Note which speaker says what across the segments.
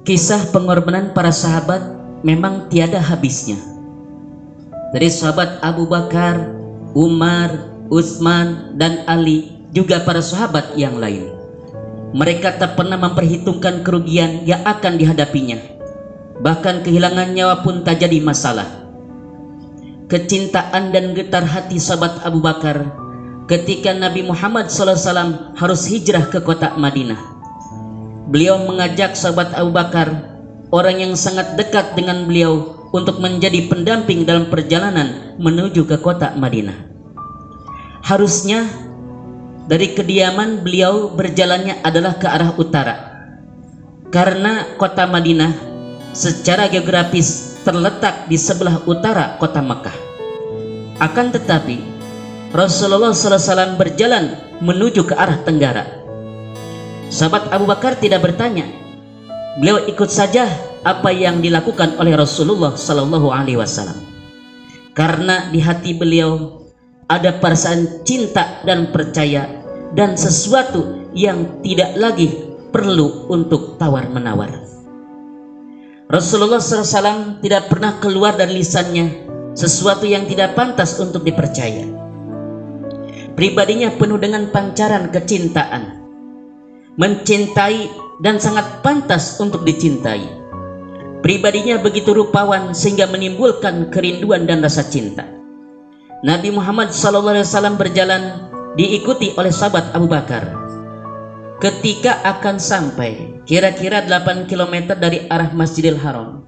Speaker 1: Kisah pengorbanan para sahabat memang tiada habisnya. Dari sahabat Abu Bakar, Umar, Utsman, dan Ali, juga para sahabat yang lain. Mereka tak pernah memperhitungkan kerugian yang akan dihadapinya. Bahkan kehilangan nyawa pun tak jadi masalah. Kecintaan dan getar hati sahabat Abu Bakar ketika Nabi Muhammad SAW harus hijrah ke kota Madinah. Beliau mengajak sahabat Abu Bakar, orang yang sangat dekat dengan beliau, untuk menjadi pendamping dalam perjalanan menuju ke kota Madinah. Harusnya dari kediaman beliau berjalannya adalah ke arah utara, karena kota Madinah secara geografis terletak di sebelah utara kota Makkah. Akan tetapi Rasulullah SAW berjalan menuju ke arah tenggara. Sahabat Abu Bakar tidak bertanya, beliau ikut saja apa yang dilakukan oleh Rasulullah SAW, karena di hati beliau ada perasaan cinta dan percaya, dan sesuatu yang tidak lagi perlu untuk tawar-menawar. Rasulullah SAW tidak pernah keluar dari lisannya sesuatu yang tidak pantas untuk dipercaya. Pribadinya penuh dengan pancaran kecintaan, mencintai dan sangat pantas untuk dicintai. Pribadinya begitu rupawan sehingga menimbulkan kerinduan dan rasa cinta. Nabi Muhammad SAW berjalan diikuti oleh sahabat Abu Bakar. Ketika akan sampai kira-kira 8 km dari arah Masjidil Haram,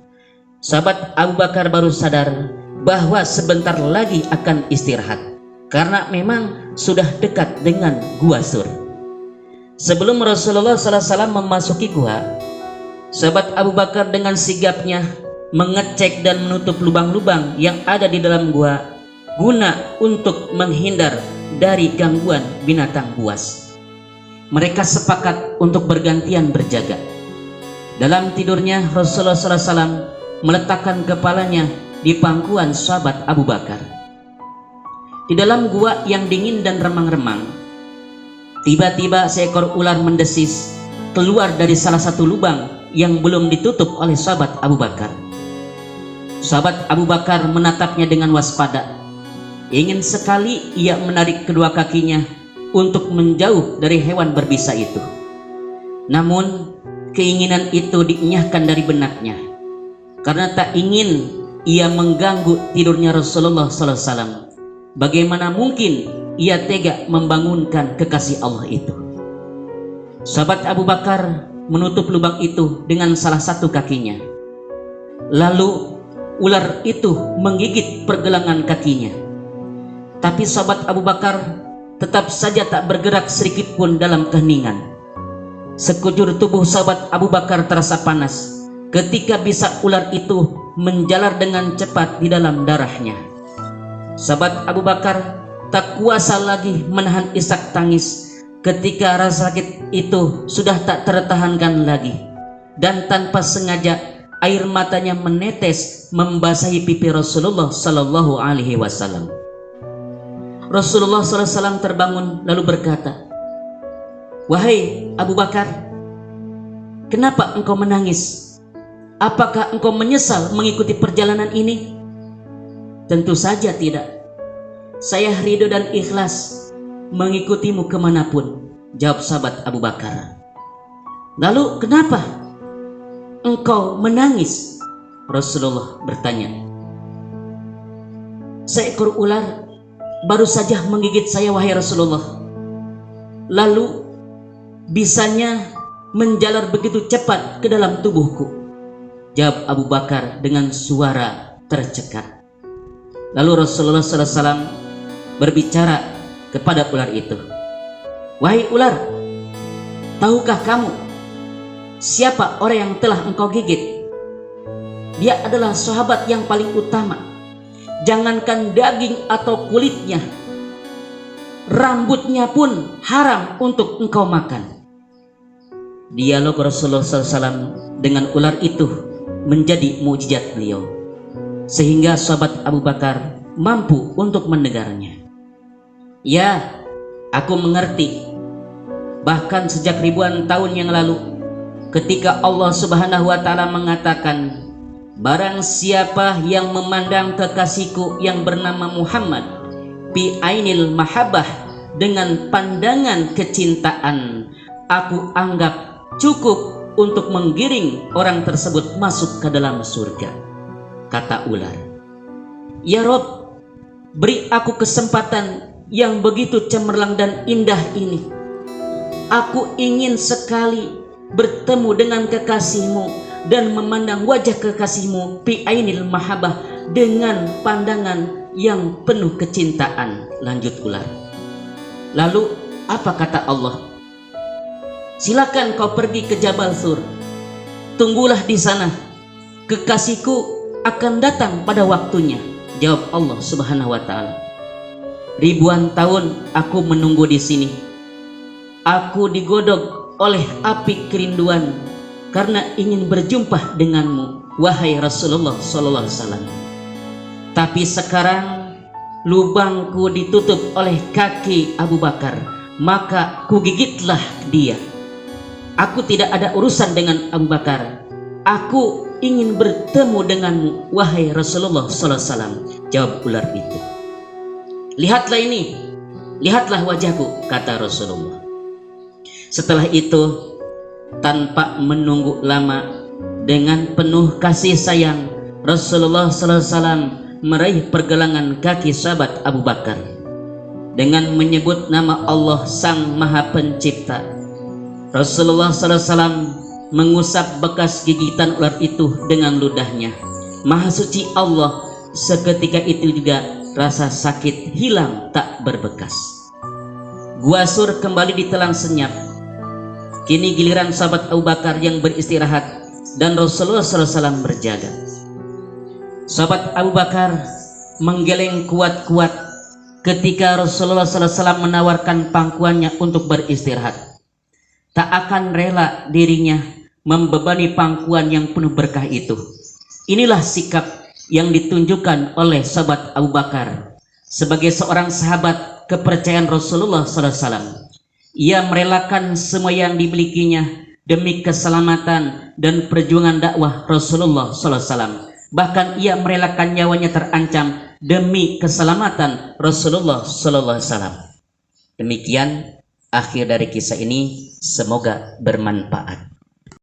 Speaker 1: sahabat Abu Bakar baru sadar bahwa sebentar lagi akan istirahat, karena memang sudah dekat dengan Gua Sur. Sebelum Rasulullah SAW memasuki gua, sahabat Abu Bakar dengan sigapnya mengecek dan menutup lubang-lubang yang ada di dalam gua, guna untuk menghindar dari gangguan binatang buas. Mereka sepakat untuk bergantian berjaga. Dalam tidurnya Rasulullah SAW meletakkan kepalanya di pangkuan sahabat Abu Bakar. Di dalam gua yang dingin dan remang-remang, tiba-tiba seekor ular mendesis keluar dari salah satu lubang yang belum ditutup oleh sahabat Abu Bakar. Sahabat Abu Bakar menatapnya dengan waspada. Ingin sekali ia menarik kedua kakinya untuk menjauh dari hewan berbisa itu. Namun keinginan itu dienyahkan dari benaknya, karena tak ingin ia mengganggu tidurnya Rasulullah SAW. Bagaimana mungkin ia tega membangunkan kekasih Allah itu? Sahabat Abu Bakar menutup lubang itu dengan salah satu kakinya. Lalu ular itu menggigit pergelangan kakinya. Tapi sahabat Abu Bakar tetap saja tak bergerak sedikit pun dalam keheningan. Sekujur tubuh sahabat Abu Bakar terasa panas ketika bisa ular itu menjalar dengan cepat di dalam darahnya. Sahabat Abu Bakar tak kuasa lagi menahan isak tangis ketika rasa sakit itu sudah tak tertahankan lagi, dan tanpa sengaja air matanya menetes membasahi pipi Rasulullah Sallallahu Alaihi Wasallam. Rasulullah SAW terbangun lalu berkata, "Wahai Abu Bakar, kenapa engkau menangis? Apakah engkau menyesal mengikuti perjalanan ini?" "Tentu saja tidak. Saya ridho dan ikhlas mengikutimu kemanapun," jawab sahabat Abu Bakar. "Lalu kenapa engkau menangis?" Rasulullah bertanya. "Seekor ular baru saja menggigit saya, wahai Rasulullah. Lalu bisanya menjalar begitu cepat ke dalam tubuhku," jawab Abu Bakar dengan suara tercekat. Lalu Rasulullah SAW berbicara kepada ular itu, "Wahai ular, tahukah kamu siapa orang yang telah engkau gigit? Dia adalah sahabat yang paling utama. Jangankan daging atau kulitnya, rambutnya pun haram untuk engkau makan." Dialog Rasulullah SAW dengan ular itu menjadi mukjizat beliau, sehingga sahabat Abu Bakar mampu untuk mendengarnya. "Ya, aku mengerti. Bahkan sejak ribuan tahun yang lalu, ketika Allah Subhanahu wa taala mengatakan, barang siapa yang memandang kekasihku yang bernama Muhammad bi ainil mahabbah, dengan pandangan kecintaan, aku anggap cukup untuk menggiring orang tersebut masuk ke dalam surga. Kata ular, ya Rob, beri aku kesempatan yang begitu cemerlang dan indah ini. Aku ingin sekali bertemu dengan kekasihmu dan memandang wajah kekasihmu bi ainil mahabbah, dengan pandangan yang penuh kecintaan. Lanjut ular. Lalu apa kata Allah? Silakan kau pergi ke Jabal Thur, tunggulah di sana, kekasihku akan datang pada waktunya. Jawab Allah Subhanahu wa taala. Ribuan tahun aku menunggu di sini. Aku digodok oleh api kerinduan karena ingin berjumpa denganmu, wahai Rasulullah sallallahu alaihi wasallam. Tapi sekarang lubangku ditutup oleh kaki Abu Bakar, maka kugigitlah dia. Aku tidak ada urusan dengan Abu Bakar. Aku ingin bertemu denganmu, wahai Rasulullah sallallahu alaihi wasallam. Jawab ular itu. Lihatlah ini, lihatlah wajahku, kata Rasulullah. Setelah itu, tanpa menunggu lama, dengan penuh kasih sayang, Rasulullah sallallahu alaihi wasallam meraih pergelangan kaki sahabat Abu Bakar dengan menyebut nama Allah Sang Maha Pencipta. Rasulullah sallallahu alaihi wasallam mengusap bekas gigitan ular itu dengan ludahnya. Maha suci Allah, seketika itu juga rasa sakit hilang tak berbekas. Gua Sur kembali ditelan senyap. Kini giliran sahabat Abu Bakar yang beristirahat dan Rasulullah sallallahu alaihi wasallam berjaga. Sahabat Abu Bakar menggeleng kuat-kuat ketika Rasulullah sallallahu alaihi wasallam menawarkan pangkuannya untuk beristirahat. Tak akan rela dirinya membebani pangkuan yang penuh berkah itu. Inilah sikap yang ditunjukkan oleh sahabat Abu Bakar sebagai seorang sahabat kepercayaan Rasulullah sallallahu alaihi wasallam. Ia merelakan semua yang dimilikinya demi keselamatan dan perjuangan dakwah Rasulullah sallallahu alaihi wasallam. Bahkan ia merelakan nyawanya terancam demi keselamatan Rasulullah sallallahu alaihi wasallam. Demikian akhir dari kisah ini, semoga bermanfaat.